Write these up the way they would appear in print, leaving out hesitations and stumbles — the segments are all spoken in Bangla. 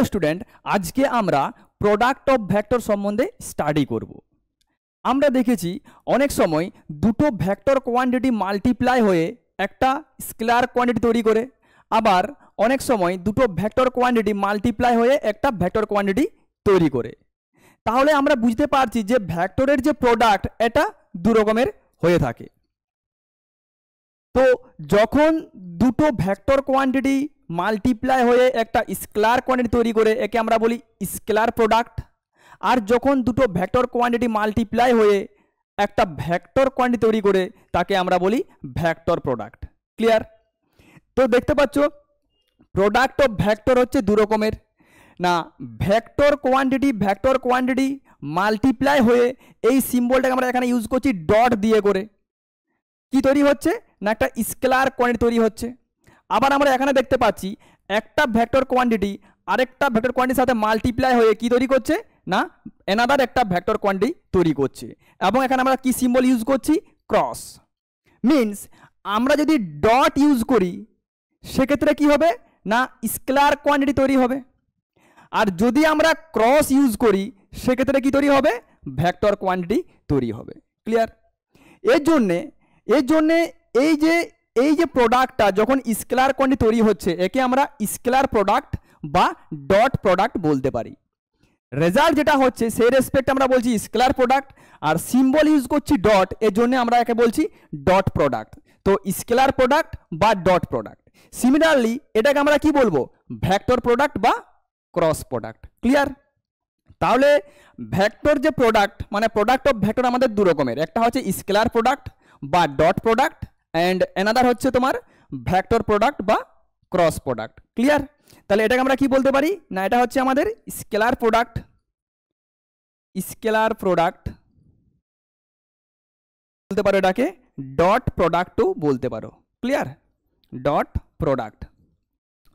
হ্যালো স্টুডেন্ট, আজকে আমরা প্রোডাক্ট অফ ভেক্টর সম্বন্ধে স্টাডি করব। আমরা দেখেছি অনেক সময় দুটো ভেক্টর কোয়ান্টিটি মাল্টিপ্লাই হয়ে একটা স্কেলার কোয়ান্টিটি তৈরি করে, আবার অনেক সময় দুটো ভেক্টর কোয়ান্টিটি মাল্টিপ্লাই হয়ে একটা ভেক্টর কোয়ান্টিটি তৈরি করে। তাহলে আমরা বুঝতে পারছি যে ভেক্টরের যে প্রোডাক্ট এটা দু রকমের হয়ে থাকে। তো যখন দুটো ভেক্টর কোয়ান্টিটি মাল্টিপ্লাই হয়ে একটা স্কেলার কোয়ান্টিটি তৈরি করে একে আমরা বলি স্কেলার প্রোডাক্ট, আর যখন দুটো ভেক্টর কোয়ান্টিটি মাল্টিপ্লাই হয়ে একটা ভেক্টর কোয়ান্টিটি তৈরি করে তাকে আমরা বলি ভেক্টর প্রোডাক্ট। ক্লিয়ার? তো দেখতে পাচ্ছ প্রোডাক্ট অফ ভেক্টর হচ্ছে দু রকমের না, ভেক্টর কোয়ান্টিটি মাল্টিপ্লাই হয়ে এই সিম্বলটাকে আমরা এখানে ইউজ করছি ডট দিয়ে করে, কি তৈরি হচ্ছে না একটা স্কেলার কোয়ান্টিটি তৈরি হচ্ছে। আবার আমরা এখানে দেখতে পাচ্ছি একটা ভেক্টর কোয়ান্টিটি আরেকটা ভেক্টর কোয়ান্টিটির সাথে মাল্টিপ্লাই হয়ে কি তৈরি করছে না অ্যানাদার একটা ভেক্টর কোয়ান্টিটি তৈরি করছে, এবং এখানে আমরা কি সিম্বল ইউজ করছি ক্রস। মিনস আমরা যদি ডট ইউজ করি সেক্ষেত্রে কি হবে না স্কেলার কোয়ান্টিটি তৈরি হবে, আর যদি আমরা ক্রস ইউজ করি সেক্ষেত্রে কি তৈরি হবে ভেক্টর কোয়ান্টিটি তৈরি হবে। ক্লিয়ার? এর জন্যে এই যে প্রোডাক্টটা যখন স্কেলার কোয়ান্টিটি তৈরি হচ্ছে একে আমরা স্কেলার প্রোডাক্ট বা ডট প্রোডাক্ট বলতে পারি। রেজাল্ট যেটা হচ্ছে সেই রেসপেক্ট আমরা বলছি স্কেলার প্রোডাক্ট, আর সিম্বল ইউজ করছি ডট, এর জন্য আমরা একে বলছি ডট প্রোডাক্ট। তো স্কেলার প্রোডাক্ট বা ডট প্রোডাক্ট। সিমিলারলি এটাকে আমরা কি বলবো ভেক্টর প্রোডাক্ট বা ক্রস প্রোডাক্ট। ক্লিয়ার? তাহলে ভেক্টর যে প্রোডাক্ট মানে প্রোডাক্ট অফ ভেক্টর আমাদের দু রকমের, একটা হচ্ছে স্কেলার প্রোডাক্ট বা ডট প্রোডাক্ট অ্যান্ড অ্যানাদার হচ্ছে তোমার ভেক্টর প্রোডাক্ট বা ক্রস প্রোডাক্ট। ক্লিয়ার? তাহলে এটাকে আমরা কি বলতে পারি না এটা হচ্ছে আমাদের স্কেলার প্রোডাক্ট বলতে পারো, এটাকে ডট প্রোডাক্টও বলতে পারো। ক্লিয়ার? ডট প্রোডাক্ট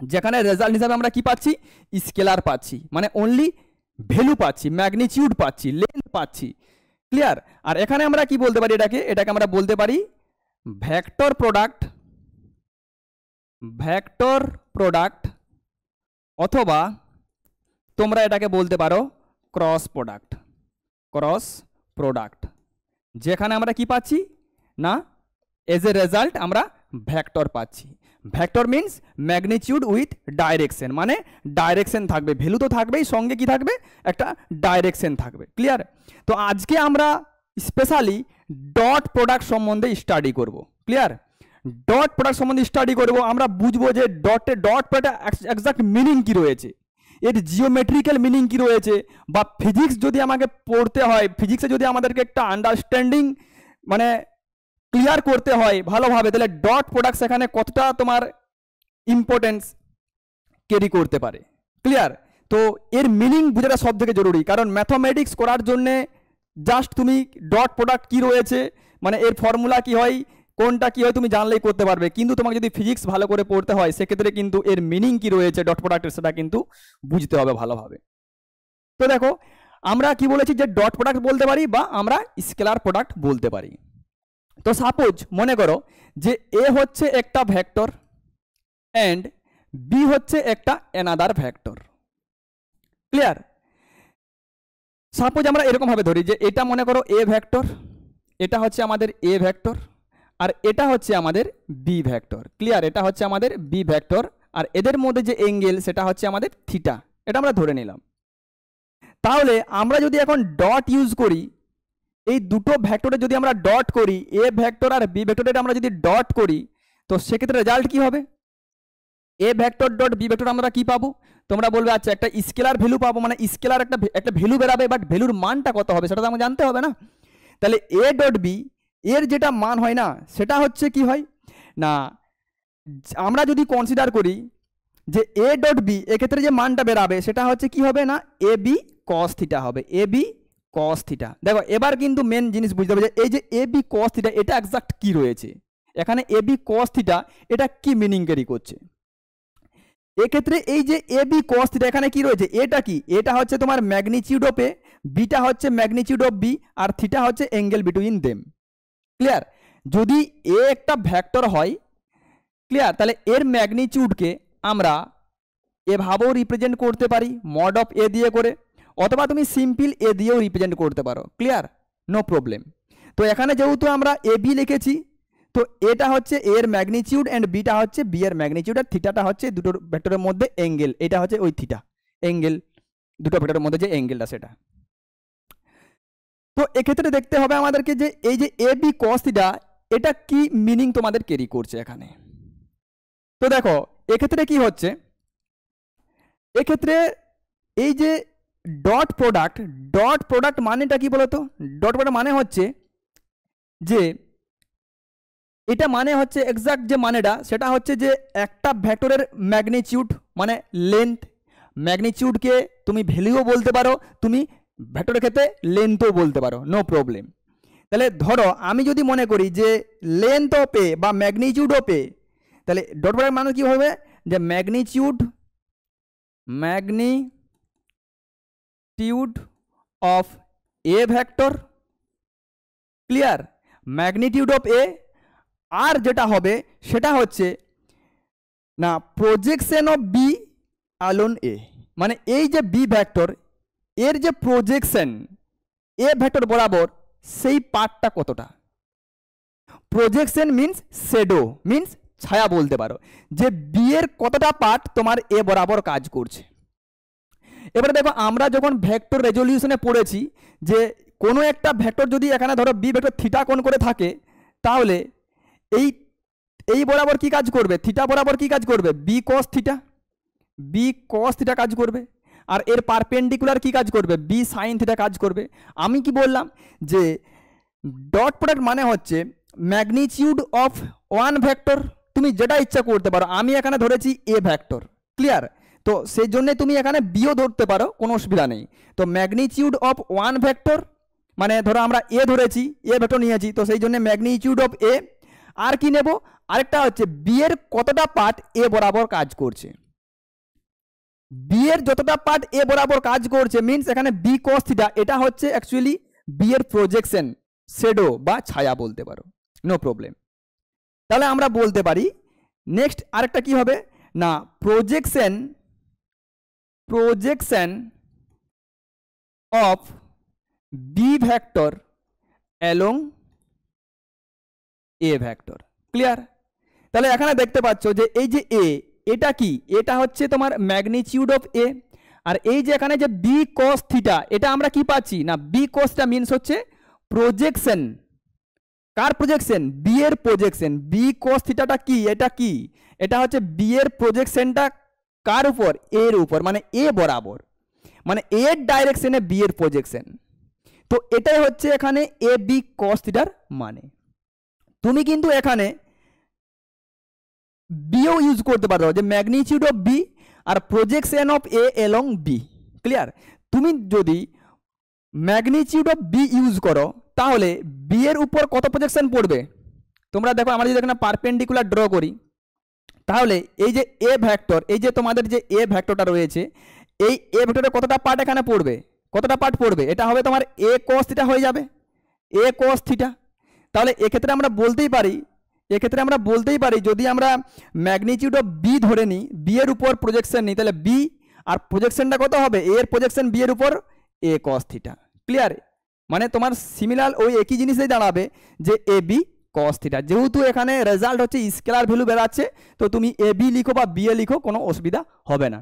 যেখানে রেজাল্ট হিসাবে আমরা কি পাচ্ছি স্কেলার পাচ্ছি, মানে অনলি ভ্যালু পাচ্ছি, ম্যাগনিটিউড পাচ্ছি, লেন্থ পাচ্ছি। ক্লিয়ার? আর এখানে আমরা কি বলতে পারি এটাকে আমরা বলতে পারি ভেক্টর প্রোডাক্ট অথবা তোমরা এটাকে বলতে পারো ক্রস প্রোডাক্ট যেখানে আমরা কি পাচ্ছি না এজ এ রেজাল্ট আমরা ভেক্টর পাচ্ছি। Vector means magnitude with direction, মানে ডাইরেকশন থাকবে, ভ্যালু তো থাকবেই, সঙ্গে কি থাকবে একটা ডাইরেকশন থাকবে। ক্লিয়ার? তো আজকে আমরা স্পেশালি ডট প্রোডাক্ট সম্বন্ধে স্টাডি করব। ক্লিয়ার? ডট প্রোডাক্ট সম্বন্ধে স্টাডি করব, আমরা বুঝবো যে ডট প্রোডাক্ট এক্সাক্ট মিনিং কি রয়েছে, এর জিওমেট্রিক্যাল মিনিং কি রয়েছে, বা ফিজিক্স যদি আমাকে পড়তে হয়, ফিজিক্সে যদি আমাদেরকে একটা আন্ডারস্ট্যান্ডিং মানে ক্লিয়ার করতে হয় ভালোভাবে, তাহলে ডট প্রোডাক্ট সেখানে কতটা তোমার ইম্পর্টেন্স ক্যারি করতে পারে। ক্লিয়ার? তো এর মিনিং বোঝাটা সব থেকে জরুরি, কারণ ম্যাথমেটিক্স করার জন্যে জাস্ট তুমি ডট প্রোডাক্ট কি রয়েছে মানে এর ফর্মুলা কি হয় কোনটা কি হয় তুমি জানলেই করতে পারবে, কিন্তু তোমাকে যদি ফিজিক্স ভালো করে পড়তে হয় সেক্ষেত্রে কিন্তু এর মিনিং কি রয়েছে ডট প্রোডাক্টের সেটা কিন্তু বুঝতে হবে ভালোভাবে। তো দেখো আমরা কি বলেছি যে ডট প্রোডাক্ট বলতে পারি বা আমরা স্কেলার প্রোডাক্ট বলতে পারি। তো সাপোজ মনে করো যে এ হচ্ছে একটা ভেক্টর অ্যান্ড বি হচ্ছে একটা অ্যানাদার ভেক্টর। ক্লিয়ার? সাপোজ আমরা এরকম ভাবে ধরি যে এটা মনে করো এ ভেক্টর, এটা হচ্ছে আমাদের এ ভেক্টর, আর এটা হচ্ছে আমাদের বি ভেক্টর। ক্লিয়ার? এটা হচ্ছে আমাদের বি ভেক্টর, আর এদের মধ্যে যে অ্যাঙ্গেল সেটা হচ্ছে আমাদের থিটা, এটা আমরা ধরে নিলাম। তাহলে আমরা যদি এখন ডট ইউজ করি, এই দুটো ভেক্টরে যদি আমরা ডট করি, এ ভেক্টর আর বি ভেক্টরে আমরা যদি ডট করি, তো সেক্ষেত্রে রেজাল্ট কি হবে এ ভেক্টর ডট বি ভেক্টর আমরা কি পাবো, তোমরা বলবে আচ্ছা একটা স্কেলার ভ্যালু পাবো, মানে স্কেলার একটা ভ্যালু বেরাবে, বাট ভ্যালুর মানটা কত হবে সেটা তো আমাকে জানতে হবে না। তাহলে এ ডট বি এর যেটা মান হয় না সেটা হচ্ছে কি হয় না, আমরা যদি কনসিডার করি যে এ ডট বি এক্ষেত্রে যে মানটা বেরাবে সেটা হচ্ছে কি হবে না এ বি কস থিটা হবে, এ বি কস থিটা। দেখো এবার কিন্তু মেন জিনিস বুঝতে হবে যে এই যে এ বি কস থিটা এটা এক্সাক্ট কি রয়েছে এখানে, এ বি কস থিটা এটা কি মিনিং ক্যারি করছে এক্ষেত্রে, এই যে এ বি কস থিটা এখানে কি রয়েছে, এটা কি, এটা হচ্ছে তোমার ম্যাগনিটিউড অফ এ, বিটা হচ্ছে ম্যাগনিটিউড অফ বি, আর থিটা হচ্ছে অ্যাঙ্গেল বিটুইন দেম। ক্লিয়ার? যদি এ একটা ভেক্টর হয়, ক্লিয়ার, তাহলে এর ম্যাগনিটিউডকে আমরা এভাবেও রিপ্রেজেন্ট করতে পারি মড অফ এ দিয়ে করে, অথবা তুমি সিম্পল এ দিয়েও রিপ্রেজেন্ট করতে পারো। ক্লিয়ার? No problem. তো এখানে যেহেতু আমরা এ বি লিখেছি, তো এটা হচ্ছে এর ম্যাগনিটিউড অ্যান্ড বিটা হচ্ছে বি এর ম্যাগনিটিউড, আর থিটাটা হচ্ছে দুটো ভেক্টরের মধ্যে অ্যাঙ্গেল, এটা হচ্ছে ওই থিটা অ্যাঙ্গেল, দুটো ভেক্টরের মধ্যে যে অ্যাঙ্গেলটা সেটা। তো এক্ষেত্রে দেখতে হবে আমাদেরকে যে এই যে এ বি কস থিটা এটা কি মিনিং তোমাদের ক্যারি করছে এখানে। তো দেখো এক্ষেত্রে কি হচ্ছে, এক্ষেত্রে এই যে ডট প্রোডাক্ট মানেটা কি বলতো? ডট প্রোডাক্ট মানে হচ্ছে যে এটা মানে হচ্ছে এক্সাক্ট যে মানেটা সেটা হচ্ছে যে একটা ভেক্টরের ম্যাগনিটিউড মানে লেন্থ, ম্যাগনিটিউডকে তুমি ভ্যালুও বলতে পারো, তুমি ভেক্টরের ক্ষেত্রে লেন্থও বলতে পারো, নো প্রবলেম। তাহলে ধরো আমি যদি মনে করি যে লেন্থ অফ এ বা ম্যাগনিটিউড অফ এ, তাহলে ডট প্রোডাক্ট মানে কি হবে যে magnitude of A vector. Clear? Magnitude of a, আর যেটা হবে সেটা হচ্ছে না projection of b along a, মানে এই যে বি ভেক্টর এর যে প্রজেকশন এ ভেক্টর বরাবর সেই পার্টটা কতটা। প্রজেকশন মিন্স শ্যাডো, মিন্স ছায়া বলতে পারো, যে বি এর কতটা পার্ট তোমার এ বরাবর কাজ করছে। এবারে দেখো আমরা যখন ভেক্টর রেজলিউশনে পড়েছি যে কোনো একটা ভেক্টর যদি এখানে ধরো বি ভেক্টর থিটা কোণ করে থাকে, তাহলে এই বরাবর কি কাজ করবে, থিটা বরাবর কি কাজ করবে, বি কস থিটা কাজ করবে, আর এর পারপেন্ডিকুলার কি কাজ করবে, বি সাইন থিটা কাজ করবে। আমি কি বললাম যে ডট প্রোডাক্ট মানে হচ্ছে ম্যাগনিটিউড অফ ওয়ান ভেক্টর, তুমি যেটা ইচ্ছা করতে পারো, আমি এখানে ধরেছি এ ভেক্টর। ক্লিয়ার? তো সেই জন্য তুমি এখানে বিও ধরতে পারো, কোনো অসুবিধা নেই। তো ম্যাগনিটিউড অফ ওয়ান ভেক্টর মানে ধরো আমরা এ ধরেছি, এ ভেক্টর নিয়েছি, তো সেই জন্য ম্যাগনিটিউড অফ এ, আর কি নেব, আরেকটা হচ্ছে বি এর কতটা পার্ট এ বরাবর কাজ করছে। বি এর যতটা পার্ট এ বরাবর কাজ করছে মিন্স এখানে বি কস থিটা, এটা হচ্ছে অ্যাকচুয়ালি বি এর প্রজেকশন, শ্যাডো বা ছায়া বলতে পারো, নো প্রবলেম। তাহলে আমরা বলতে পারি নেক্সট আরেকটা কি হবে না projection of B vector along A vector. Clear? তাহলে এখানে দেখতে পাচ্ছ যে এই যে এ, এটা কি, এটা হচ্ছে তোমার ম্যাগনিটিউড অফ এ, আর এই যে এখানে যে বি কস থিটা, এটা আমরা কি পাচ্ছি না বি কসটা মিন্স হচ্ছে প্রজেকশন। কার প্রজেকশন? বি এর প্রজেকশন। বি কস থিটাটা কি, এটা কি, এটা হচ্ছে বি এর প্রজেকশনটা কার উপর, এর উপর, মানে এ বরাবর, মানে এর ডাইরেকশনে বি এর প্রজেকশন। তো এটাই হচ্ছে এখানে এ বি কস থিটার মানে। তুমি কিন্তু এখানে বিও ইউজ করতে পারো, যে ম্যাগনিটিউড অফ বি আর projection of A along B. Clear? তুমি যদি ম্যাগনিটিউড অফ বি ইউজ করো তাহলে বি এর উপর কত প্রজেকশন পড়বে, তোমরা দেখো আমরা যদি এখানে পারপেন্ডিকুলার ড্র করি, তাহলে এই যে এ ভেক্টর, এই যে তোমাদের যে এ ভেক্টরটা রয়েছে, এই এ ভেক্টরের কতটা পার্ট এখানে পড়বে, কতটা পার্ট পড়বে, এটা হবে তোমার এ কস থিটা হয়ে যাবে, এ কস থিটা। তাহলে এক্ষেত্রে আমরা বলতেই পারি যদি আমরা ম্যাগনিটিউড অফ বি ধরে নিই, বি এর উপর প্রজেকশন নিই, তাহলে বি আর প্রজেকশনটা কত হবে, এর প্রজেকশন বি এর উপর এ কস থিটা। ক্লিয়ার? মানে তোমার সিমিলার ওই একই জিনিসই দাঁড়াবে যে এ বি কস থিটা। যেহেতু এখানে রেজাল্ট হচ্ছে স্কেলার ভ্যালু বেরাচ্ছে, তো তুমি এ বি লিখো বা বি এ লিখো, কোনো অসুবিধা হবে না।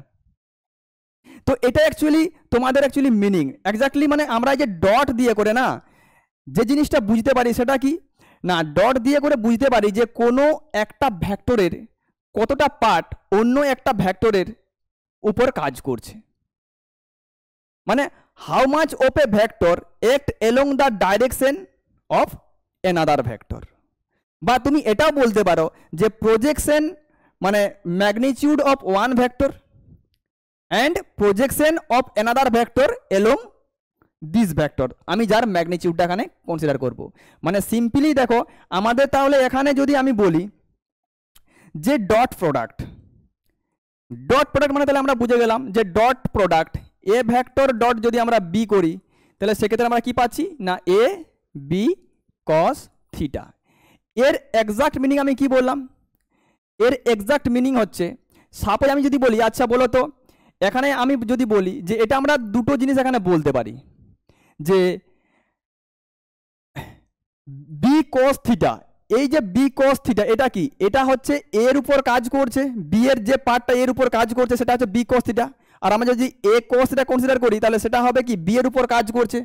তো এটা অ্যাকচুয়ালি তোমাদের অ্যাকচুয়ালি মিনিং এক্স্যাক্টলি, মানে আমরা যে ডট দিয়ে করে না যে জিনিসটা বুঝতে পারি সেটা কি না, ডট দিয়ে করে বুঝতে পারি যে কোনো একটা ভেক্টরের কতটা পার্ট অন্য একটা ভেক্টরের উপর কাজ করছে, মানে how much of A vector act along the direction of another vector. বা তুমি এটাও বলতে পারো যে প্রজেকশন মানে magnitude of one vector and projection of another vector along this vector, আমি যার ম্যাগনিটিউডটা এখানে কনসিডার করব। মানে সিম্পলি দেখো আমাদের তাহলে এখানে যদি আমি বলি যে ডট প্রোডাক্ট মানে তাহলে আমরা বুঝে গেলাম যে ডট প্রোডাক্ট এ ভেক্টর ডট যদি আমরা বি করি, তাহলে সেক্ষেত্রে আমরা কি পাচ্ছি না এ বি কস থিটা। এর এক্সাক্ট মিনিং আমি কি বললাম, এর এক্সাক্ট মিনিং হচ্ছে সাপোজ আমি যদি বলি, আচ্ছা বলো তো, এখানে আমি যদি বলি যে এটা আমরা দুটো জিনিস এখানে বলতে পারি যে বি কস থিটা, এই যে বি কস থিটা এটা কি, এটা হচ্ছে এর উপর কাজ করছে, বি এর যে পার্টটা এর উপর কাজ করছে সেটা হচ্ছে বি কস থিটা। আর আমরা যদি এ কস থিটা কনসিডার করি তাহলে সেটা হবে কি বি এর উপর কাজ করছে।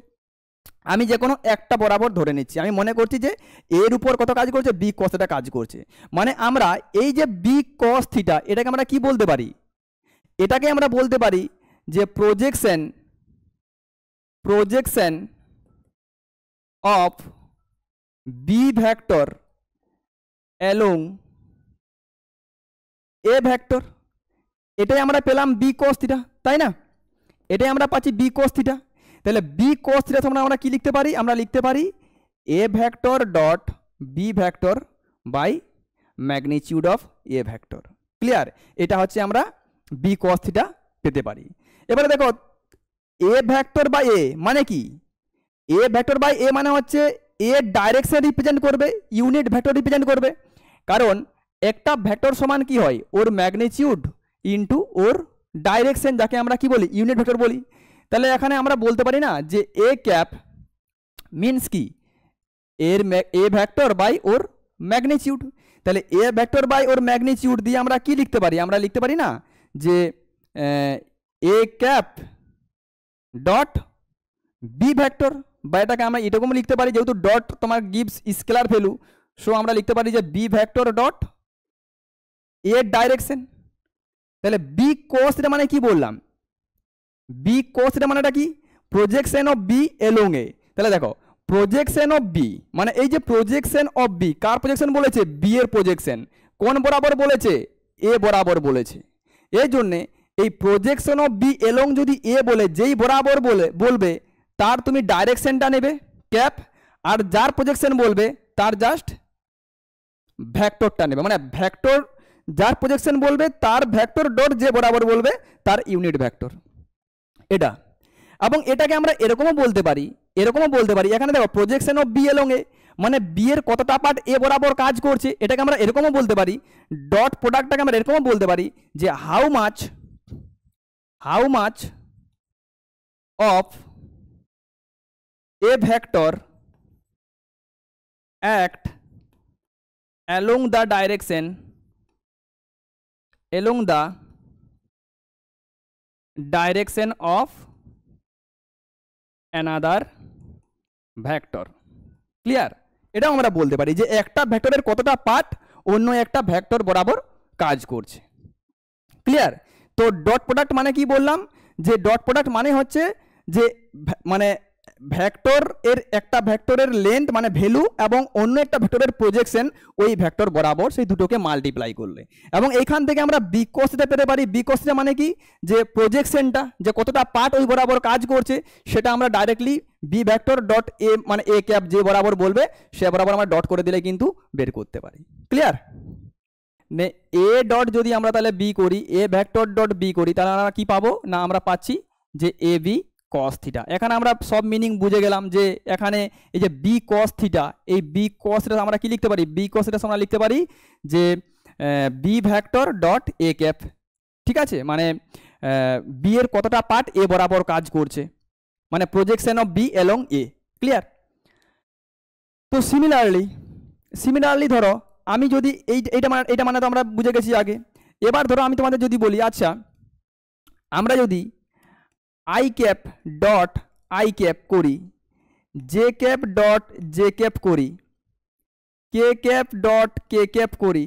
আমি যে কোনো একটা বরাবর ধরে নিচ্ছি, আমি মনে করছি যে এর উপর কত কাজ করছে, বি কস থিটা কাজ করছে। মানে আমরা এই যে বি কস থিটা এটাকে আমরা কি বলতে পারি, এটাকে আমরা বলতে পারি যে projection of B vector along A vector. এটাই আমরা পেলাম বি কস থিটা, তাই না? এটাই আমরা পাচ্ছি বি কস থিটা। তাহলে বি কস থিটা তোমরা আমরা কি লিখতে পারি, আমরা লিখতে পারি A vector dot B vector by magnitude of A vector. Clear? এটা হচ্ছে আমরা বি কস থিটা পেতে পারি। এবারে দেখো এ ভেক্টর বাই এ মানে কি, এ ভেক্টর বাই এ মানে হচ্ছে এ ডাইরেকশন রিপ্রেজেন্ট করবে, ইউনিট ভেক্টর রিপ্রেজেন্ট করবে। কারণ একটা ভেক্টর সমান কি হয়, ওর ম্যাগনিটিউড ইনটু ওর ডাইরেকশন, যাকে আমরা কি বলি ইউনিট ভেক্টর বলি। তাহলে এখানে আমরা বলতে পারি না যে এ ক্যাপ মিনস কি এর এ ভেক্টর বাই ওর ম্যাগনিটিউড। তাহলে এ ভেক্টর বাই ওর ম্যাগনিটিউড দিয়ে আমরা কি লিখতে পারি, আমরা লিখতে পারি না যে A cap dot B vector, বা এটাকে আমরা এরকম লিখতে পারি, যেহেতু ডট তোমার গিভস স্কেলার ভ্যালু, সো আমরা লিখতে পারি যে বি ভেক্টর ডট এর ডাইরেকশন। তাহলে বি কস থিটা মানে কি বললাম, বি কস থিটা মানেটা কি, projection of B along A. তাহলে দেখো প্রজেকশন অফ বি মানে এই যে প্রজেকশন অফ বি, কার প্রজেকশন বলেছে, বি এর প্রজেকশন। কোন বরাবর বলেছে, এ বরাবর বলেছে। এই জন্যে এই প্রজেকশন অফ বি এলং যদি এ বলে, যেই বরাবর বলবে তার তুমি ডাইরেকশনটা নেবে ক্যাপ, আর যার প্রজেকশন বলবে তার জাস্ট ভেক্টরটা নেবে। মানে ভেক্টর যার প্রজেকশন বলবে তার ভেক্টর ডট যে বরাবর বলবে তার ইউনিট ভেক্টর এটা। এবং এটাকে আমরা এরকমও বলতে পারি, এখানে দেখো প্রজেকশন অফ বি এলং এ মানে বি এর কতটা পার্ট এ বরাবর কাজ করছে, এটাকে আমরা এরকমও বলতে পারি। ডট প্রোডাক্টটাকে আমরা এরকমও বলতে পারি যে how much of a vector act along the direction of another vector. Clear? এটাও আমরা বলতে পারি যে একটা ভেক্টরের কতটা পার্ট অন্য একটা ভেক্টর বরাবর কাজ করছে। ক্লিয়ার? তো ডট প্রোডাক্ট মানে কি বললাম, যে ডট প্রোডাক্ট মানে হচ্ছে যে মানে ভেক্টর এর একটা ভেক্টরের লেন্থ মানে ভ্যালু এবং অন্য একটা ভেক্টরের প্রজেকশন ওই ভেক্টর বরাবর, সেই দুটোকে মাল্টিপ্লাই করলে। এবং এইখান থেকে আমরা বি কস থিটা পেতে পারি। বি কস থিটা মানে কি, যে প্রজেকশনটা যে কতটা পার্ট ওই বরাবর কাজ করছে সেটা আমরা directly B vector dot A মানে এ ক্যাপ যে বরাবর বলবে সে বরাবর আমরা ডট করে দিলে কিন্তু বের করতে পারি। ক্লিয়ার? নে এ ডট যদি আমরা তাহলে বি করি, এ ভেক্টর ডট বি করি, তাহলে আমরা কি পাবো না, আমরা পাচ্ছি যে এ বি কস থিটা। এখানে আমরা সব মিনিং বুঝে গেলাম যে এখানে এই যে বি কস থিটা, এই বি কস থিটা আমরা কি লিখতে পারি, বি কস থিটা আমরা লিখতে পারি যে B vector dot A cap. ঠিক আছে? মানে বি এর কতটা পার্ট এ বরাবর কাজ করছে, মানে projection of B along A. Clear? তো সিমিলারলি ধরো আমি যদি এইটা মানে তো আমরা বুঝে গেছি আগে। এবার ধরো আমি তোমাদের যদি বলি, আচ্ছা আমরা যদি i cap dot i cap করি, j cap dot j cap করি, k cap dot k cap করি,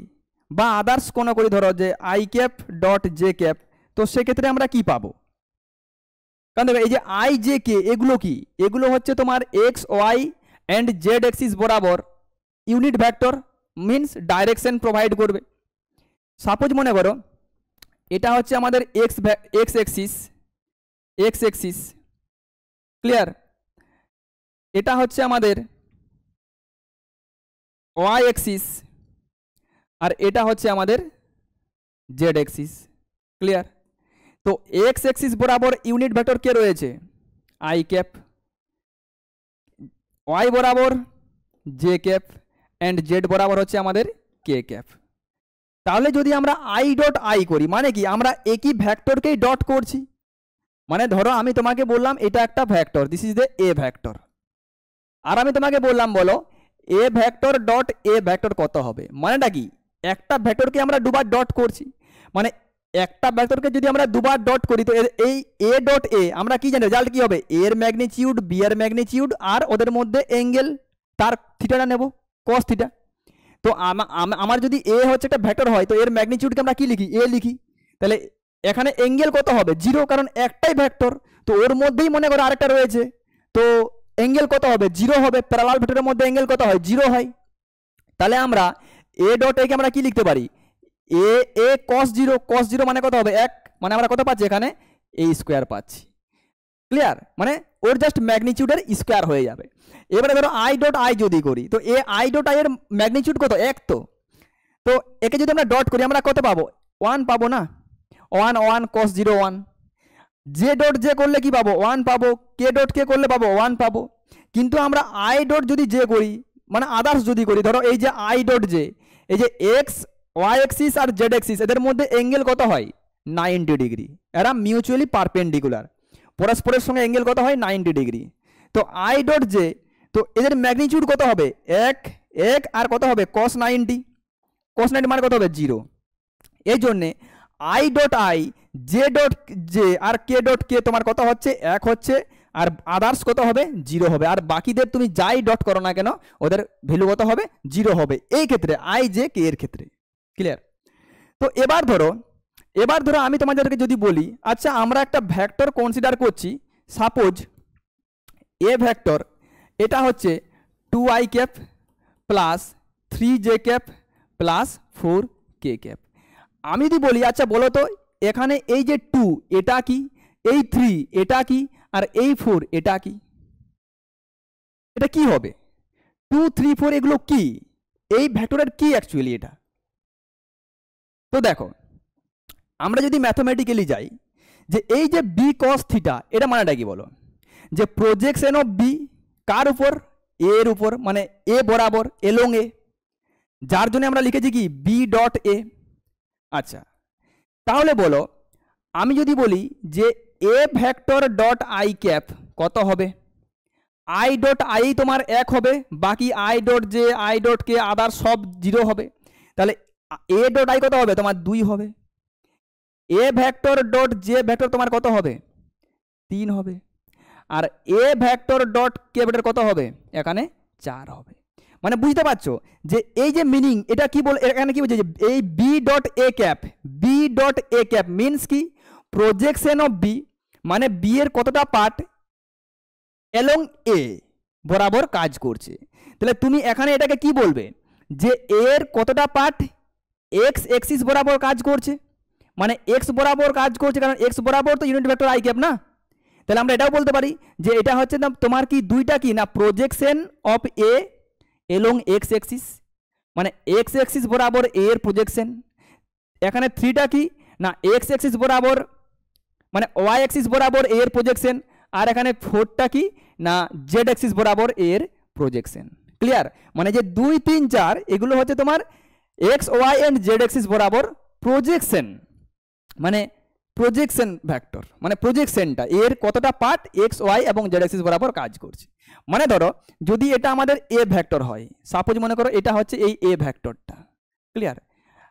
বা আদার্স কোনো করি, ধরো যে i cap dot j cap, তো সেক্ষেত্রে আমরা কি পাবো? কারণ দেখো এই যে আই জে কে এগুলো কি, এগুলো হচ্ছে তোমার x y and z axis বরাবর unit vector, means direction provide করবে। সাপোজ মনে করো এটা হচ্ছে আমাদের এক্স এক্সিস। ক্লিয়ার? এটা হচ্ছে আমাদের ওয়াই এক্সিস, আর এটা হচ্ছে আমাদের জেড এক্সিস। ক্লিয়ার? তো এক্স এক্সিস বরাবর ইউনিট ভেক্টর কে রয়েছে, আই ক্যাপ, ওয়াই বরাবর জে ক্যাপ, অ্যান্ড জেড বরাবর হচ্ছে আমাদের কে ক্যাপ। তাহলে যদি আমরা আই ডট আই করি মানে কি আমরা একই ভেক্টরকেই ডট করছি। মানে ধরো আমি তোমাকে বললাম এটা একটা vector, this is the a vector, আর আমি তোমাকে বললাম বলো a vector dot a vector কত হবে। মানেটা কি একটা ভেক্টরকে আমরা দুবার ডট করছি, মানে একটা ভেক্টরকে যদি আমরা দুবার ডট করি তো এই এ ডট এ আমরা কি জানি রেজাল্ট কি হবে, এর ম্যাগনিটিউড বি এর ম্যাগনিটিউড আর ওদের মধ্যে অ্যাঙ্গেল তার থিটাটা নেব কস থিটা। তো আমার যদি এ হচ্ছে একটা ভেক্টর হয় তো এর ম্যাগনিটিউডকে আমরা কি লিখি, এ লিখি। তাহলে এখানে অ্যাঙ্গেল কত হবে, 0, কারণ একটাই ভেক্টর, তো ওর মধ্যেই মনে করো আরেকটা রয়েছে, তো অ্যাঙ্গেল কত হবে, 0 হবে। প্যারালাল ভেক্টরের মধ্যে অ্যাঙ্গেল কত হয়, 0 হয়। তাহলে আমরা এ ডট এ কে আমরা কি লিখতে পারি, এ এ cos 0, cos 0 মানে কত হবে 1, মানে আমরা কত পাচ্ছি এখানে এ স্কোয়ার পাচ্ছি। ক্লিয়ার, মানে ওর জাস্ট ম্যাগনিটিউডের স্কোয়ার হয়ে যাবে। এবারে ধরো আই ডট আই যদি করি তো এ আই ডট আই এর ম্যাগনিটিউড কত 1, তো একে যদি আমরা ডট করি আমরা কত পাবো 1 পাবো না, 1 1 cos 0 1। জে ডট জে করলে কি পাবো 1 পাবো, কে ডট কে করলে পাবো 1 পাবো। কিন্তু আমরা আই ডট যদি জে করি মানে আদার্স যদি করি, ধরো এই যে আই ডট জে, এই যে এক্স ওয়াই এক্সিস আর জেড এক্সিস এদের মধ্যে অ্যাঙ্গেল কত হয় 90 ডিগ্রি, এরা মিউচুয়ালি পারপেন্ডিকুলার, পরস্পরের সঙ্গে অ্যাঙ্গেল কত হয় 90 ডিগ্রি। তো আই ডট জে, তো এদের ম্যাগনিটিউড কত হবে 1 আর কত হবে cos 90, cos 90 মানে কত হবে 0। এই জন্যে i dot i j dot j আর কে ডট কে তোমার কত হচ্ছে 1 হচ্ছে, আর আদার্স কত হবে 0 হবে, আর বাকিদের তুমি যাই ডট করো না কেন ওদের ভ্যালু কত হবে 0 হবে এই ক্ষেত্রে আই জে কে এর ক্ষেত্রে। ক্লিয়ার। তো এবার ধরো আমি তোমাদেরকে যদি বলি আচ্ছা আমরা একটা ভেক্টর কনসিডার করছি, সাপোজ এ ভেক্টর এটা হচ্ছে 2i cap plus 3j cap plus 4k cap. আমি যদি বলি আচ্ছা বলো তো এখানে এই যে 2 এটা কি, এই 3 এটা কি, আর এই 4 এটা কি, এটা কি হবে 2 3 4 এগুলো কি, এই ভেক্টরের কি অ্যাকচুয়ালি এটা। তো দেখো আমরা যদি ম্যাথমেটিক্যালি যাই যে এই যে বি কস থিটা এটা মানেটা কি বলো, যে প্রজেকশন অফ বি কার উপর, এর উপর, মানে এ বরাবর এলং এ, যার জন্য আমরা লিখেছি কি বি ডট এ। আচ্ছা তাহলে বলো আমি যদি বলি যে এ ভেক্টর ডট আই ক্যাপ কত হবে, আই ডট আই তোমার 1 হবে, বাকি i dot j i dot k other সব 0 হবে, তাহলে এ ডট আই কত হবে তোমার 2 হবে, এ ভেক্টর ডট জে ভেক্টর তোমার কত হবে 3 হবে, আর a vector dot k vector কত হবে এখানে 4 হবে। মানে বুঝতে পারছো যে এই যে মিনিং এটা কি বল, এখানে কি বলছে যে এই B dot A cap means কি প্রজেকশন অফ বি, মানে বি এর কতটা পার্ট এলং এ বরাবর কাজ করছে। তাহলে তুমি এখানে এটাকে কি বলবে যে এর কতটা পার্ট এক্স এক্সিস বরাবর কাজ করছে, মানে এক্স বরাবর কাজ করছে, কারণ এক্স বরাবর তো ইউনিট ভেক্টর আই ক্যাপ না। তাহলে আমরা এটাও বলতে পারি যে এটা হচ্ছে না তোমার কি দুইটা কি না projection of A along x axis, মানে এক্স এক্সিস বরাবর এ এর প্রজেকশন। এখানে 3টা কি না এক্স এক্সিস বরাবর মানে ওয়াই এক্সিস বরাবর এ এর প্রজেকশন, আর এখানে 4টা কি না জেড এক্সিস বরাবর এর প্রজেকশন। ক্লিয়ার, মানে যে 2 3 4 এগুলো হচ্ছে তোমার x Y and Z axis বরাবর প্রজেকশন, মানে প্রজেকশন ভেক্টর, মানে প্রজেকশনটা এর কতটা পার্ট এক্স ওয়াই এবং জেড এক্সিস বরাবর কাজ করছে। মানে ধরো যদি এটা আমাদের এ ভেক্টর হয়, সাপোজ মনে করো এটা হচ্ছে এই এ ভেক্টরটা। ক্লিয়ার,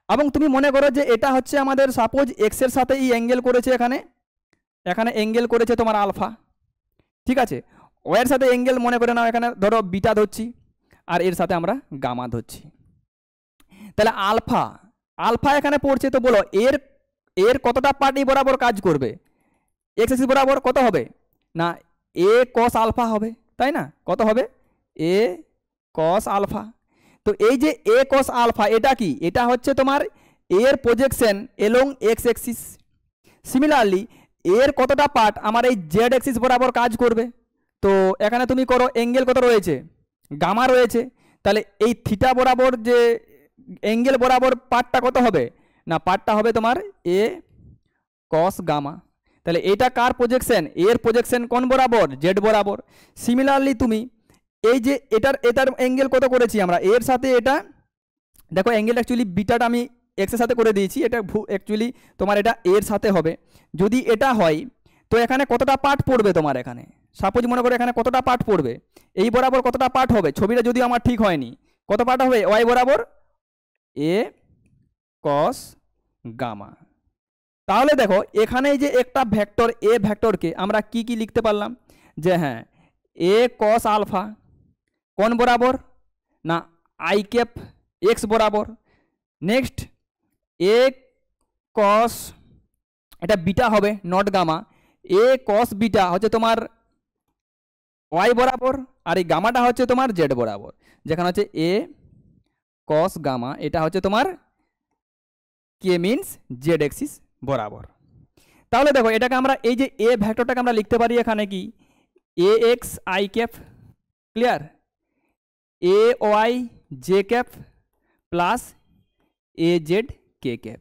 এবং তুমি মনে করো যে এটা হচ্ছে আমাদের সাপোজ এক্স এর সাথে এই অ্যাঙ্গেল করেছে, এখানে অ্যাঙ্গেল করেছে তোমার আলফা, ঠিক আছে। ওয়ের সাথে অ্যাঙ্গেল মনে করে নাও এখানে ধরো বিটা ধরছি, আর এর সাথে আমরা গামা ধরছি। তাহলে আলফা এখানে পড়ছে, তো বলো এর কতটা পার্ট এই বরাবর কাজ করবে, এক্স এক্সিস বরাবর কত হবে না এ কস আলফা হবে, তাই না, কত হবে এ কস আলফা। তো এই যে এ কস আলফা এটা কি, এটা হচ্ছে তোমার এর projection along x axis. Similarly এর কতটা পার্ট আমার এই জেড এক্সিস বরাবর কাজ করবে, তো এখানে তুমি করো অ্যাঙ্গেল কত রয়েছে গামা রয়েছে, তাহলে এই থিটা বরাবর যে অ্যাঙ্গেল বরাবর পার্টটা কত হবে না পার্টটা হবে তোমার এ কস গামা। তাহলে এটা কার প্রজেকশন, এর প্রজেকশন কোন বরাবর জেড বরাবর। সিমিলারলি তুমি এই যে এটার অ্যাঙ্গেল কত করেছি আমরা এর সাথে এটা, দেখো অ্যাঙ্গেল অ্যাকচুয়ালি বিটাটা আমি এক্সের সাথে করে দিয়েছি, এটা অ্যাকচুয়ালি তোমার এটা এর সাথে হবে। যদি এটা হয় তো এখানে কতটা পার্ট পড়বে তোমার, এখানে সাপোজ মনে করো এখানে কতটা পার্ট পড়বে, এই বরাবর কতটা পার্ট হবে, ছবিটা যদি আমার ঠিক হয়নি, কত পার্ট হবে, ওয়াই বরাবর এ কস গামা। তাহলে দেখো এখানে যে একটা ভেক্টর এ ভেক্টরকে আমরা কি কি লিখতে পারলাম, যে হ্যাঁ এ কস আলফা কোন বরাবর না আই ক্যাপ এক্স বরাবর। নেক্সট এ কস, এটা বিটা হবে not gamma, A cos beta হচ্ছে তোমার ওয়াই বরাবর, আর এই গামাটা হচ্ছে তোমার জেড বরাবর, যেখানে হচ্ছে এ কস গামা এটা হচ্ছে তোমার কে মিনস জেড এক্সিস বরাবর। তাহলে দেখো এটাকে আমরা এই যে এ ভেক্টরটাকে আমরা লিখতে পারি এখানে কি a x i cap, clear, a y j cap plus a z k cap.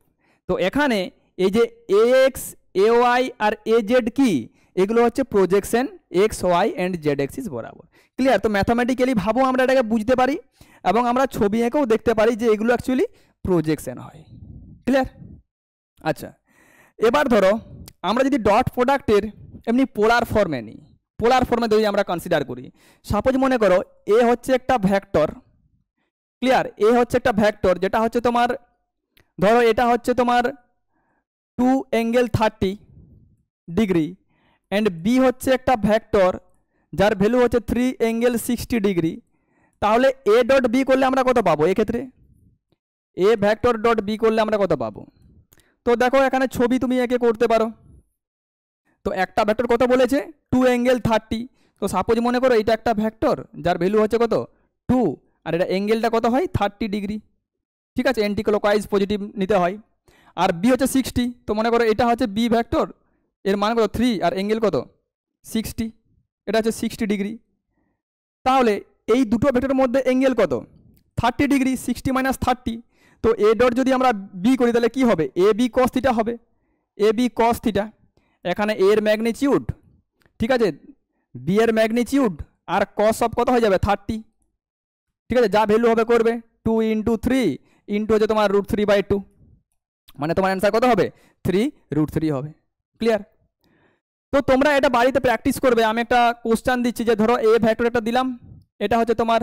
তো এখানে এই যে এ এক্স এ ওয়াই আর এ জেড কি, এগুলো হচ্ছে projection x y and z axis বরাবর, ক্লিয়ার। তো ম্যাথামেটিক্যালি ভাবো আমরা এটাকে বুঝতে পারি এবং আমরা ছবি এঁকেও দেখতে পারি যে এগুলো অ্যাকচুয়ালি প্রজেকশন হয়, ক্লিয়ার। আচ্ছা, এবার ধরো আমরা যদি ডট প্রোডাক্টের এমনি পোলার ফর্মে নিই, পোলার ফর্মে যদি আমরা কনসিডার করি, সাপোজ মনে করো এ হচ্ছে একটা ভেক্টর, ক্লিয়ার, এ হচ্ছে একটা ভেক্টর যেটা হচ্ছে তোমার ধরো এটা হচ্ছে তোমার 2 অ্যাঙ্গেল 30 ডিগ্রি অ্যান্ড বি হচ্ছে একটা ভেক্টর যার ভ্যালু হচ্ছে 3 অ্যাঙ্গেল 60 ডিগ্রি। তাহলে এ ডট বি করলে আমরা কত পাবো, এক্ষেত্রে এ ভেক্টর ডট বি করলে আমরা কত পাবো। তো দেখো এখানে ছবি তুমি একে করতে পারো। তো একটা ভেক্টর কত বলেছে 2 অ্যাঙ্গেল 30, তো সাপোজ মনে করো এটা একটা ভেক্টর যার ভ্যালু হচ্ছে কত 2, আর এটা অ্যাঙ্গেলটা কত হয় 30 ডিগ্রি, ঠিক আছে, অ্যান্টি ক্লকওয়াইজ পজিটিভ নিতে হয়। আর বি হচ্ছে 60, তো মনে করো এটা হচ্ছে বি ভেক্টর, এর মান কত 3 আর অ্যাঙ্গেল কত 60, এটা হচ্ছে 60 ডিগ্রি। তাহলে এই দুটো ভেক্টরের মধ্যে অ্যাঙ্গেল কত 30 ডিগ্রি, 60 মাইনাস 30। তো এ ডট যদি আমরা বি করি তাহলে কি হবে, এ বি কস থিটা হবে, এ বি কস থিটা। এখানে এর ম্যাগনিটিউড, ঠিক আছে, বি এর ম্যাগনিটিউড আর কস সব কত হয়ে যাবে 30, ঠিক আছে, যা ভ্যালু হবে করবে 2 ইন্টু 3 ইন্টু হচ্ছে তোমার √3/2, মানে তোমার অ্যান্সার কত হবে 3√3 হবে, ক্লিয়ার। তো তোমরা এটা বাড়িতে প্র্যাকটিস করবে। আমি একটা কোশ্চেন দিচ্ছি যে ধরো এ ভেক্টর একটা দিলাম, এটা হচ্ছে তোমার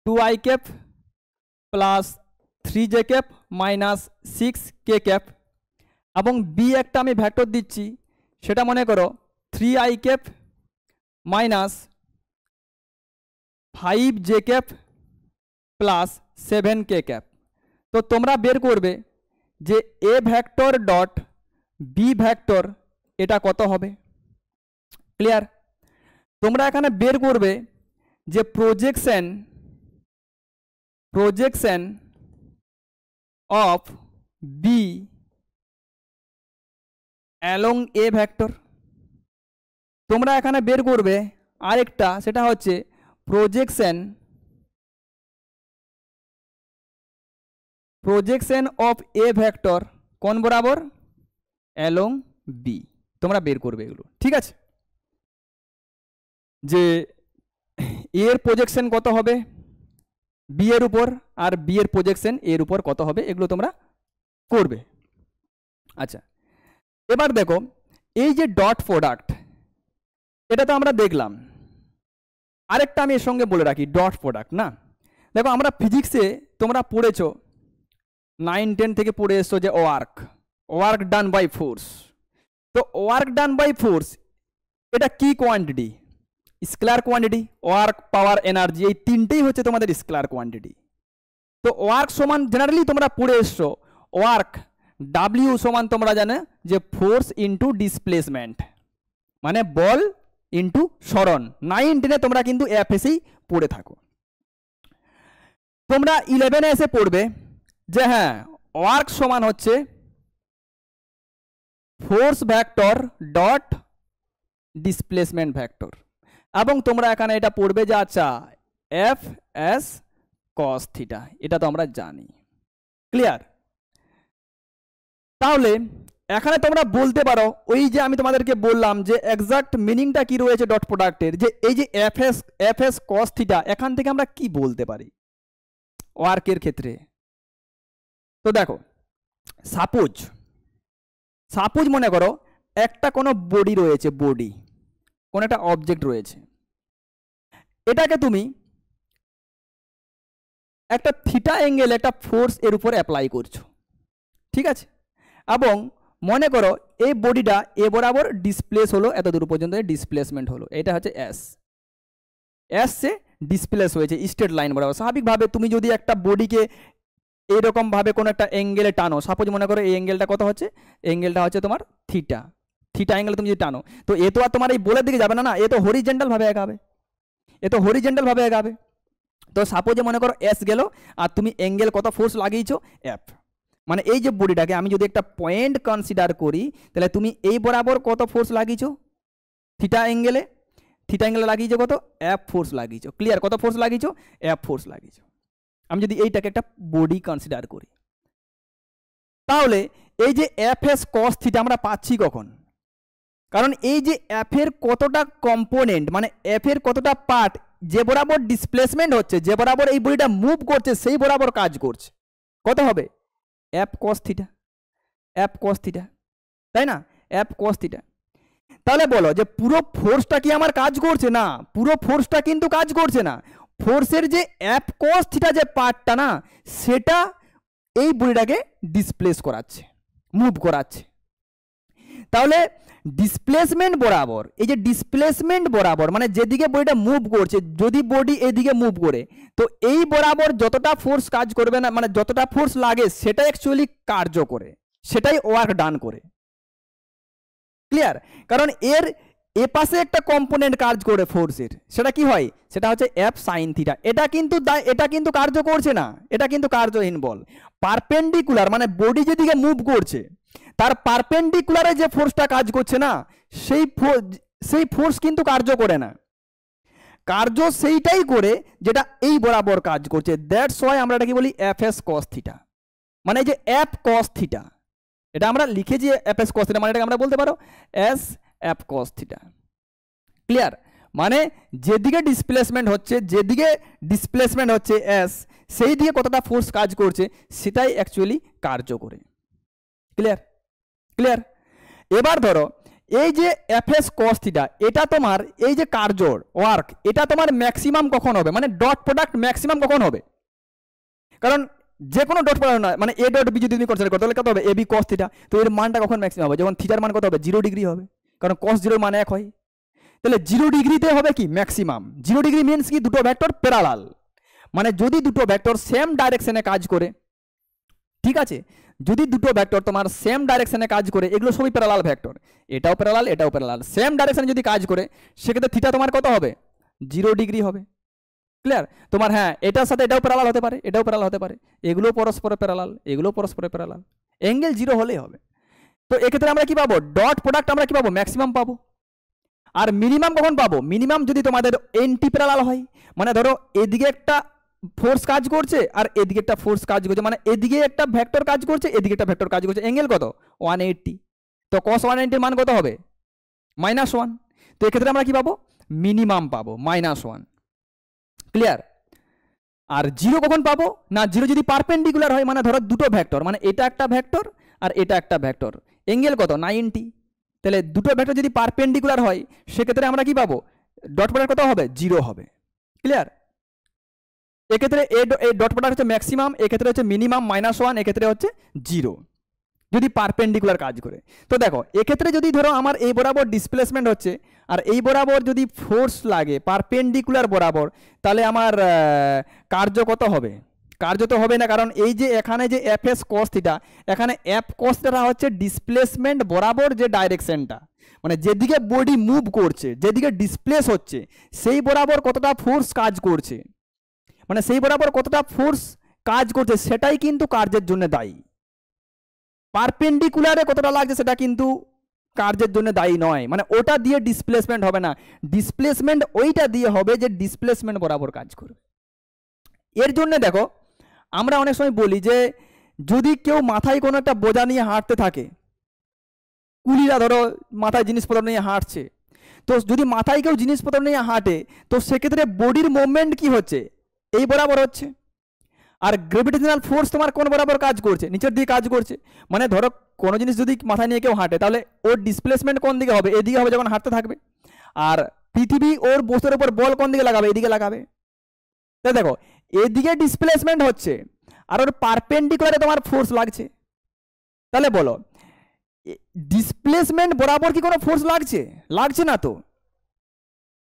2i cap plus 3j cap minus 6k cap, এবং বি একটা আমি ভেক্টর দিচ্ছি সেটা মনে করো 3i cap minus 5j cap plus 7k cap. তো তোমরা বের করবে যে এ ভেক্টর ডট বি ভেক্টর এটা কত হবে, ক্লিয়ার। তোমরা এখানে বের করবে যে projection of B along A vector. তোমরা এখানে বের করবে আরেকটা, সেটা হচ্ছে প্রজেকশন অফ এ ভেক্টর কোন বরাবর অ্যালং বি। তোমরা বের করবে এগুলো, ঠিক আছে, যে এর প্রজেকশন কত হবে বি এর উপর আর বি এর প্রজেকশন এর উপর কত হবে, এগুলো তোমরা করবে। আচ্ছা, এবার দেখো এই যে ডট প্রোডাক্ট এটা তো আমরা দেখলাম, আরেকটা আমি এর সঙ্গে বলে রাখি ডট প্রোডাক্ট না। দেখো আমরা ফিজিক্সে তোমরা পড়েছো 9-10 থেকে পড়ে এসছো যে ওয়ার্ক ডান বাই ফোর্স। তো ওয়ার্ক ডান বাই ফোর্স এটা কি কোয়ান্টিটি, স্কেলার কোয়ান্টিটি, ওয়ার্ক, পাওয়ার, এনার্জি, এই তিনটেই হচ্ছে তোমাদের স্কেলার কোয়ান্টিটি। তো ওয়ার্ক সমান জেনারেলি তোমরা পড়ে এসছো ওয়ার্ক ডাব্লিউ সমান তোমরা জানো যে ফোর্স ইন্টু ডিসপ্লেসমেন্ট, মানে বল ইন্টু সরণ। 9-10 তোমরা কিন্তু এফএসই পড়ে থাকো। তোমরা 11 এসে পড়বে যে হ্যাঁ ওয়ার্ক সমান হচ্ছে force vector dot displacement vector, এবং তোমরা এখানে এটা পড়বে যে আচ্ছা এফ এস কস থিটা, এটা তো আমরা জানি, ক্লিয়ার। তাহলে এখানে তোমরা বলতে পারো ওই যে আমি তোমাদেরকে বললাম যে এক্সাক্ট মিনিংটা কি রয়েছে ডট প্রোডাক্টের, যে এই যে এফ এস কস থিটা এখান থেকে আমরা কি বলতে পারি ওয়ার্কের ক্ষেত্রে। তো দেখো সাপোজ সাপোজ মনে করো একটা কোনো বডি রয়েছে, বডি কোনো একটা অবজেক্ট রয়েছে, এটাকে তুমি একটা থিটা অ্যাঙ্গেল একটা ফোর্স এর উপর অ্যাপ্লাই করছো, ঠিক আছে। এবং মনে করো এই বডিটা এ বরাবর ডিসপ্লেস হলো, এত দূর পর্যন্ত ডিসপ্লেসমেন্ট হলো, এটা হচ্ছে এস, এস সে ডিসপ্লেস হয়েছে স্ট্রেট লাইন বরাবর। স্বাভাবিকভাবে তুমি যদি একটা বডিকে এইরকমভাবে কোনো একটা অ্যাঙ্গেলে টানো, সাপোজ মনে করো এই অ্যাঙ্গেলটা কত হচ্ছে, অ্যাঙ্গেলটা হচ্ছে তোমার থিটা, থিটা অ্যাঙ্গেল তুমি যদি টানো, তো এ তো আর তোমার এই বলের দিকে যাবে না, না, এ তো হরিজেন্টালভাবে এগাবে, এ তো হরিজেন্টালভাবে এগাবে। তো সাপোজে মনে করো এস গেল, আর তুমি অ্যাঙ্গেল কত ফোর্স লাগিয়েছো, এফ। মানে এই যে বডিটাকে আমি যদি একটা পয়েন্ট কনসিডার করি, তাহলে তুমি এই বরাবর কত ফোর্স লাগিয়েছো, থিটা অ্যাঙ্গেলে, থিটা অ্যাঙ্গেলে লাগিয়েছো কত, এফ ফোর্স লাগিয়েছো। ক্লিয়ার? কত ফোর্স লাগিয়েছো, এফ ফোর্স লাগিয়েছো। আমি যদি এইটাকে একটা বডি কনসিডার করি, তাহলে এই যে এফ এস কস থিটা আমরা পাচ্ছি কখন? কারণ এই যে এফ এর কতটা কম্পোনেন্ট, মানে এফ এর কতটা পার্ট যে বরাবর ডিসপ্লেসমেন্ট হচ্ছে, যে বরাবর এই বডিটা মুভ করছে, সেই বরাবর কাজ করছে, কত হবে, F cos theta, F cos theta, তাই না, এফ কস থিটা। তাহলে বলো যে পুরো ফোর্সটা কি আমার কাজ করছে? না, পুরো ফোর্সটা কিন্তু কাজ করছে না। ফোর্সের যে এফ কস থিটা যে পার্টটা না, সেটা এই বডিটাকে ডিসপ্লেস করাচ্ছে, মুভ করাচ্ছে। তাহলে ডিসপ্লেসমেন্ট বরাবর, এই যে ডিসপ্লেসমেন্ট বরাবর মানে যেদিকে বডিটা মুভ করছে, যদি বডি এদিকে মুভ করে, তো এই বরাবর যতটা ফোর্স কাজ করবে না, মানে যতটা ফোর্স লাগে সেটাই অ্যাকচুয়ালি কার্য করে, সেটাই ওয়ার্ক ডান করে। ক্লিয়ার? কারণ এর এ পাশে একটা কম্পোনেন্ট কাজ করে ফোর্সের, সেটা কি হয়, সেটা হচ্ছে এফ সাইন থিটা। এটা কিন্তু কার্য করছে না, এটা কিন্তু কার্যহীন বল। পারপেন্ডিকুলার মানে বডি যেদিকে মুভ করছে তার পারপেন্ডিকুলারে যে ফোর্সটা কাজ করছে না, সেই ফোর্স কিন্তু কার্য করে না, কার্য সেইটাই করে যেটা এই বরাবর কাজ করছে। দ্যাটস ওয়াই আমরা এটাকে বলি এফ এস কস থিটা, মানে এই যে এফ কস থিটা, এটা আমরা লিখেছি এফ এস কস থিটা, মানে এটাকে আমরা বলতে পারো S F cos theta. Clear? মানে যেদিকে ডিসপ্লেসমেন্ট হচ্ছে এস, সেই দিকে কতটা ফোর্স কাজ করছে সেটাই অ্যাকচুয়ালি কার্য করে। ক্লিয়ার? ক্লিয়ার? এবার ধরো এই যে এফ এস কস থিটা, এটা তোমার এই যে কার্য ওয়ার্ক, এটা তোমার ম্যাক্সিমাম কখন হবে, মানে ডট প্রোডাক্ট ম্যাক্সিমাম কখন হবে? কারণ যে কোনো ডট প্রোডাক্ট না, মানে এ ডট বি যদি তুমি কনসিডার করো, তাহলে কত হবে, এ বি কস থিটা, তো এর মানটা কখন ম্যাক্সিমাম হবে, যখন থিটার মান কত হবে, 0 ডিগ্রি হবে, কারণ কস 0 মান 1 হয়। তাহলে 0 ডিগ্রিতে হবে কি ম্যাক্সিমাম। 0 ডিগ্রি মিনস কি, দুটো ভেক্টর প্যারালাল, মানে যদি দুটো ভেক্টর সেম ডাইরেকশনে কাজ করে, ঠিক আছে, যদি দুটো ভেক্টর তোমার সেম ডাইরেকশনে কাজ করে, এগুলো সবই প্যারালাল ভেক্টর, এটাও প্যারালাল এটাও প্যারালাল, সেম ডাইরেকশনে যদি কাজ করে, সেক্ষেত্রে থিটা তোমার কত হবে, 0 ডিগ্রি হবে। ক্লিয়ার? তোমার হ্যাঁ এটার সাথে এটাও প্যারালাল হতে পারে, এটাও প্যারালাল হতে পারে, এগুলো পরস্পর প্যারালাল, এগুলো পরস্পর প্যারালাল, অ্যাঙ্গেল 0 হলেই হবে। তো এক্ষেত্রে আমরা কি পাবো, ডট প্রোডাক্ট আমরা কি পাবো, ম্যাক্সিমাম পাবো। আর মিনিমাম কখন পাবো, মিনিমাম যদি তোমাদের এন্টি প্যারালাল হয়, মানে ধরো এদিকে একটা ফোর্স কাজ করছে আর এদিকে একটা ফোর্স কাজ করছে, মানে এদিকে একটা ভেক্টর কাজ করছে এদিকে একটা ভেক্টর কাজ করছে, অ্যাঙ্গেল কত, 180, তো cos 180 এর মান কত হবে, -1। তো এক্ষেত্রে আমরা কি পাবো, মিনিমাম পাবো -1। ক্লিয়ার? আর 0 কখন পাবো না, 0 যদি পারপেন্ডিকুলার হয়, মানে ধরো দুটো ভেক্টর, মানে এটা একটা ভেক্টর আর এটা একটা ভেক্টর, অ্যাঙ্গেল কত, 90, তাহলে দুটো ভেক্টর যদি পারপেন্ডিকুলার হয়, সেক্ষেত্রে আমরা কি পাবো, ডট প্রোডাক্ট কত হবে, 0 হবে। ক্লিয়ার? এক্ষেত্রে এই ডট প্রোডাক্ট হচ্ছে ম্যাক্সিমাম, এক্ষেত্রে হচ্ছে মিনিমাম -1, এক্ষেত্রে হচ্ছে 0 যদি পারপেন্ডিকুলার কাজ করে। তো দেখো এক্ষেত্রে যদি ধরো আমার এই বরাবর ডিসপ্লেসমেন্ট হচ্ছে আর এই বরাবর যদি ফোর্স লাগে পারপেন্ডিকুলার বরাবর, তাহলে আমার কার্য কত হবে, কার্য তো হবে না, কারণ এই যে এখানে যে এফ এস কস থিটা, এখানে এফ কস থিটা হচ্ছে ডিসপ্লেসমেন্ট বরাবর যে ডাইরেকশনটা, মানে যেদিকে বডি মুভ করছে, যেদিকে ডিসপ্লেস হচ্ছে, সেই বরাবর কতটা ফোর্স কাজ করছে, মানে সেই বরাবর কতটা ফোর্স কাজ করছে সেটাই কিন্তু কার্যের জন্য দায়ী। পারপেন্ডিকুলারে কতটা লাগছে সেটা কিন্তু কার্যের জন্য দায়ী নয়, মানে ওটা দিয়ে ডিসপ্লেসমেন্ট হবে না, ডিসপ্লেসমেন্ট ওইটা দিয়ে হবে যে ডিসপ্লেসমেন্ট বরাবর কাজ করবে। এর জন্য দেখো আমরা অনেক সময় বলি যে যদি কেউ মাথায় কোনো একটা বোঝা নিয়ে হাঁটতে থাকে, কুলিরা ধরো মাথায় জিনিসপত্র নিয়ে হাঁটছে, তো যদি মাথায় কেউ জিনিসপত্র নিয়ে হাঁটে, তো সেক্ষেত্রে বডির মুভমেন্ট কি হচ্ছে, এই বরাবর হচ্ছে, আর গ্র্যাভিটেশনাল ফোর্স তোমার কোন বরাবর কাজ করছে, নিচের দিকে কাজ করছে। মানে ধরো কোনো জিনিস যদি মাথায় নিয়ে কেউ হাঁটে তাহলে ওর ডিসপ্লেসমেন্ট কোন দিকে হবে, এদিকে হবে যখন হাঁটতে থাকবে। আর পৃথিবী ওর বস্তুর উপর বল কোন দিকে লাগাবে, এদিকে লাগাবে। তাই দেখো এদিকে ডিসপ্লেসমেন্ট হচ্ছে আর ওর পারপেন্ডিকুলারে তোমার ফোর্স লাগছে। তাহলে বলো ডিসপ্লেসমেন্ট বরাবর কি কোনো ফোর্স লাগছে? লাগছে না তো।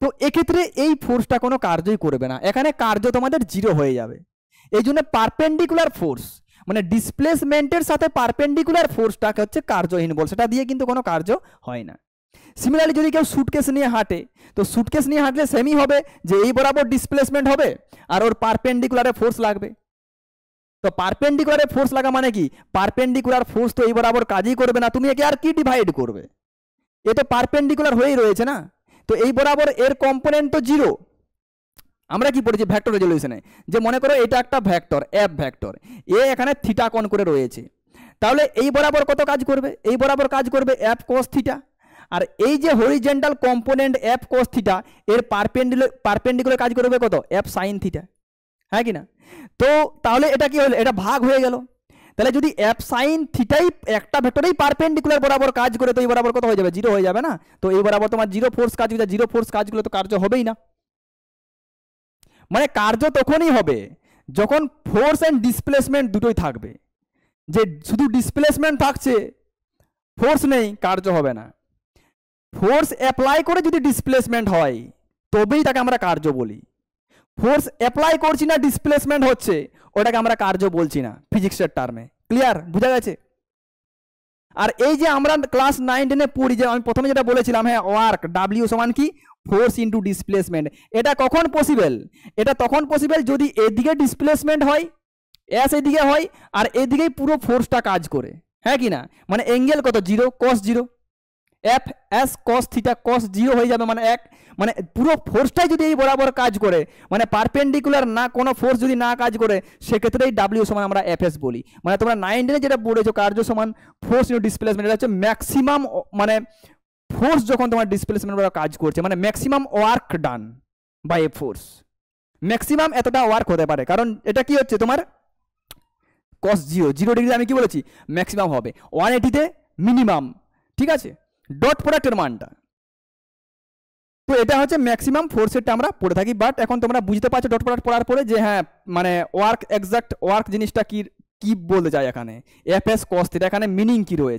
তো এক্ষেত্রে এই ফোর্সটা কোনো কার্যই করবে না, এখানে কার্য তোমাদের জিরো হয়ে যাবে। এই জন্য পারপেন্ডিকুলার ফোর্স মানে ডিসপ্লেসমেন্টের সাথে পারপেন্ডিকুলার ফোর্সটাকে হচ্ছে কার্যহীন বল, সেটা দিয়ে কিন্তু কোনো কার্য হয় না। সিমিলারলি যদি কেউ সুটকেস নিয়ে হাঁটে তো সুটকেস নিয়ে হাঁটলে সেমই হবে যে এই বরাবর ডিসপ্লেসমেন্ট হবে আর ওর পারপেন্ডিকুলারে ফোর্স লাগবে। তো পারপেন্ডিকুলারে ফোর্স লাগা মানে কি, পারপেন্ডিকুলার ফোর্স তো এই বরাবর কাজই করবে না, তুমি একে আর কি ডিভাইড করবে, এ তো পারপেন্ডিকুলার হয়েই রয়েছে না। তো এই বরাবর এর কম্পোনেন্ট তো জিরো। আমরা কি পড়েছি ভেক্টর রেজলিউশনে, যে মনে করো এটা একটা ভেক্টর এফ ভেক্টর, এ এখানে থিটা কোণ করে রয়েছে, তাহলে এই বরাবর কত কাজ করবে, এই বরাবর কাজ করবে এফ কোস থিটা। আর এই যে horizontal component F cos theta এর পারপেন্ডিকুলার কাজ করবে কত, এফ সাইন থিটা, হ্যাঁ কি না। তো তাহলে এটা কি হলো, এটা ভাগ হয়ে গেল। তাহলে যদি এফ সাইন থিটাই একটা ভেক্টরেই পারপেন্ডিকুলার বরাবর কাজ করে তো এই বরাবর কত হয়ে যাবে, জিরো হয়ে যাবে না। তো এই বরাবর তোমার জিরো ফোর্স কাজ করে, জিরো ফোর্স কাজগুলো তো কার্য হবেই না। মানে কার্য তখনই হবে যখন ফোর্স এন্ড ডিসপ্লেসমেন্ট দুটোই থাকবে। যে শুধু ডিসপ্লেসমেন্ট থাকছে ফোর্স নেই, কার্য হবে না। ফোর্স অ্যাপ্লাই করে যদি ডিসপ্লেসমেন্ট হয় তবেই তাকে আমরা কার্য বলি। ফোর্স অ্যাপ্লাই করছি না, ডিসপ্লেসমেন্ট হচ্ছে, ওটাকে আমরা কার্য বলছি না ফিজিক্সের টার্মে। ক্লিয়ার, বোঝা গেছে। আর এই যে আমরা ক্লাস 9-10-এ পড়ি, যে আমি প্রথমে যেটা বলেছিলাম, হ্যাঁ ওয়ার্ক ডাব্লিউ সমান কি, ফোর্স ইন্টু ডিসপ্লেসমেন্ট। এটা কখন পসিবল, এটা তখন পসিবল যদি এদিকে ডিসপ্লেসমেন্ট হয়, এস এদিকে হয় আর এদিকেই পুরো ফোর্সটা কাজ করে, হ্যাঁ কি না। মানে অ্যাঙ্গেল কত, zero, cos zero, F S cos theta cos zero হয়ে যাবে, মানে এক, মানে পুরো ফোর্সটাই যদি এই বরাবর কাজ করে, মানে পারপেন্ডিকুলার না কোনো ফোর্স যদি না কাজ করে, সেক্ষেত্রেই ডাব্লিউ সমান আমরা এফ এস বলি। মানে তোমরা 9-10-এ যেটা পড়েছো কার্য সমান ফোর্স ইন্টু ডিসপ্লেসমেন্ট, এটা হচ্ছে ম্যাক্সিমাম, মানে ফোর্স যখন তোমার ডিসপ্লেসমেন্ট কাজ করছে, মানে maximum work done by a force, maximum এতটা ওয়ার্ক হতে পারে। কারণ এটা কি হচ্ছে তোমার কস জিরো, 0 ডিগ্রি আমি কি বলেছি ম্যাক্সিমাম হবে, 180-তে মিনিমাম, ঠিক আছে, ডট প্রোডাক্টের মানটা। তো এটা হচ্ছে ম্যাক্সিমাম ফোর্সেরটা আমরা পড়ে থাকি। বাট এখন তোমরা বুঝতে পারছো ডট প্রোডাক্ট পড়ার পরে যে হ্যাঁ মানে ওয়ার্ক, এক্সাক্ট ওয়ার্ক জিনিসটা কি কি বলতে চাই এখানে, এফ এস কস থিটা এখানে মিনিং কি রয়েছে।